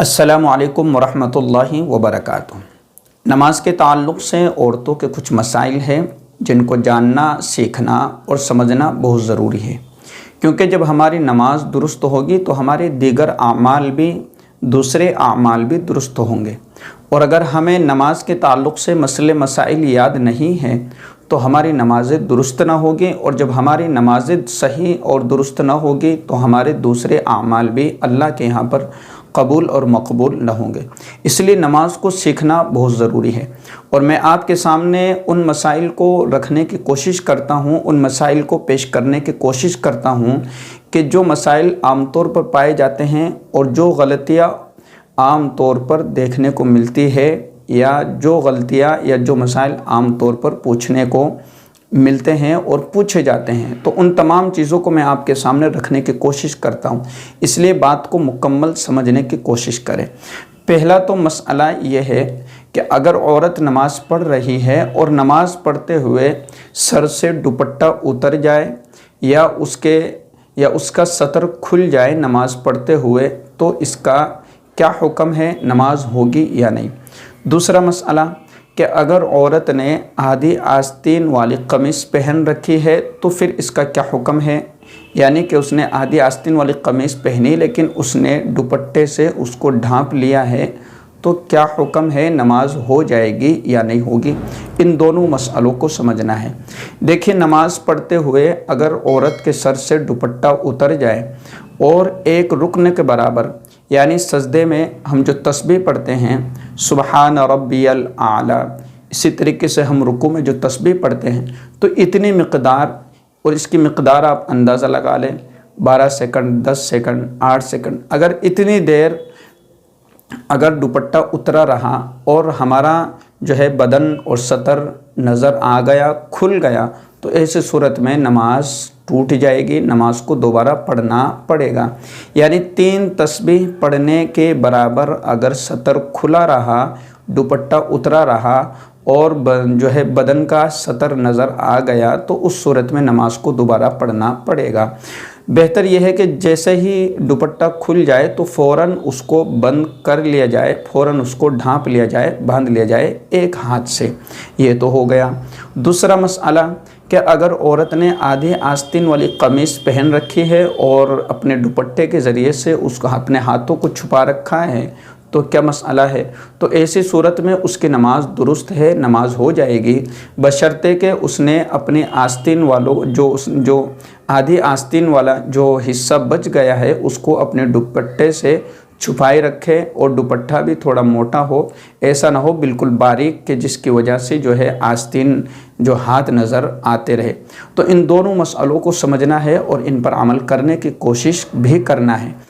السلام علیکم ورحمۃ اللہ وبرکاتہ۔ نماز کے تعلق سے عورتوں کے کچھ مسائل ہیں جن کو جاننا، سیکھنا اور سمجھنا بہت ضروری ہے، کیونکہ جب ہماری نماز درست ہوگی تو ہمارے دیگر اعمال بھی، دوسرے اعمال بھی درست ہوں گے، اور اگر ہمیں نماز کے تعلق سے مسائل یاد نہیں ہیں تو ہماری نمازیں درست نہ ہوگی، اور جب ہماری نمازیں صحیح اور درست نہ ہوگی تو ہمارے دوسرے اعمال بھی اللہ کے یہاں پر قبول اور مقبول نہ ہوں گے۔ اس لیے نماز کو سیکھنا بہت ضروری ہے، اور میں آپ کے سامنے ان مسائل کو رکھنے کی کوشش کرتا ہوں، ان مسائل کو پیش کرنے کی کوشش کرتا ہوں کہ جو مسائل عام طور پر پائے جاتے ہیں اور جو غلطیاں عام طور پر دیکھنے کو ملتی ہے، یا جو غلطیاں یا جو مسائل عام طور پر پوچھنے کو ملتے ہیں اور پوچھے جاتے ہیں، تو ان تمام چیزوں کو میں آپ کے سامنے رکھنے کی کوشش کرتا ہوں، اس لیے بات کو مکمل سمجھنے کی کوشش کریں۔ پہلا تو مسئلہ یہ ہے کہ اگر عورت نماز پڑھ رہی ہے اور نماز پڑھتے ہوئے سر سے دوپٹہ اتر جائے یا اس کا سطر کھل جائے نماز پڑھتے ہوئے، تو اس کا کیا حکم ہے، نماز ہوگی یا نہیں۔ دوسرا مسئلہ کہ اگر عورت نے آدھی آستین والی قمیص پہن رکھی ہے تو پھر اس کا کیا حکم ہے، یعنی کہ اس نے آدھی آستین والی قمیص پہنی لیکن اس نے دوپٹے سے اس کو ڈھانپ لیا ہے، تو کیا حکم ہے، نماز ہو جائے گی یا نہیں ہوگی۔ ان دونوں مسئلوں کو سمجھنا ہے۔ دیکھیں، نماز پڑھتے ہوئے اگر عورت کے سر سے دوپٹہ اتر جائے اور ایک رکن کے برابر، یعنی سجدے میں ہم جو تسبیح پڑھتے ہیں سبحان ربی الاعلی، اسی طریقے سے ہم رکوع میں جو تسبیح پڑھتے ہیں، تو اتنی مقدار، اور اس کی مقدار آپ اندازہ لگا لیں، 12 سیکنڈ، 10 سیکنڈ، 8 سیکنڈ، اگر اتنی دیر اگر دوپٹہ اترا رہا اور ہمارا جو ہے بدن اور سطر نظر آ گیا، کھل گیا، تو ایسے صورت میں نماز ٹوٹ جائے گی، نماز کو دوبارہ پڑھنا پڑے گا۔ یعنی 3 تسبیح پڑھنے کے برابر اگر سطر کھلا رہا، دوپٹہ اترا رہا اور جو ہے بدن کا سطر نظر آ گیا، تو اس صورت میں نماز کو دوبارہ پڑھنا پڑے گا۔ بہتر یہ ہے کہ جیسے ہی دوپٹہ کھل جائے تو فوراً اس کو بند کر لیا جائے، فوراً اس کو ڈھانپ لیا جائے، باندھ لیا جائے ایک ہاتھ سے۔ یہ تو ہو گیا۔ دوسرا مسئلہ کہ اگر عورت نے آدھی آستین والی قمیص پہن رکھی ہے اور اپنے دوپٹے کے ذریعے سے اس کو اپنے ہاتھوں کو چھپا رکھا ہے، تو کیا مسئلہ ہے؟ تو ایسی صورت میں اس کی نماز درست ہے، نماز ہو جائے گی، بشرطے کہ اس نے اپنے آستین جو آدھی آستین والا جو حصہ بچ گیا ہے اس کو اپنے دوپٹے سے چھپائے رکھے، اور دوپٹہ بھی تھوڑا موٹا ہو، ایسا نہ ہو بالکل باریک کہ جس کی وجہ سے جو ہے آستین جو ہاتھ نظر آتے رہے۔ تو ان دونوں مسئلوں کو سمجھنا ہے اور ان پر عمل کرنے کی کوشش بھی کرنا ہے۔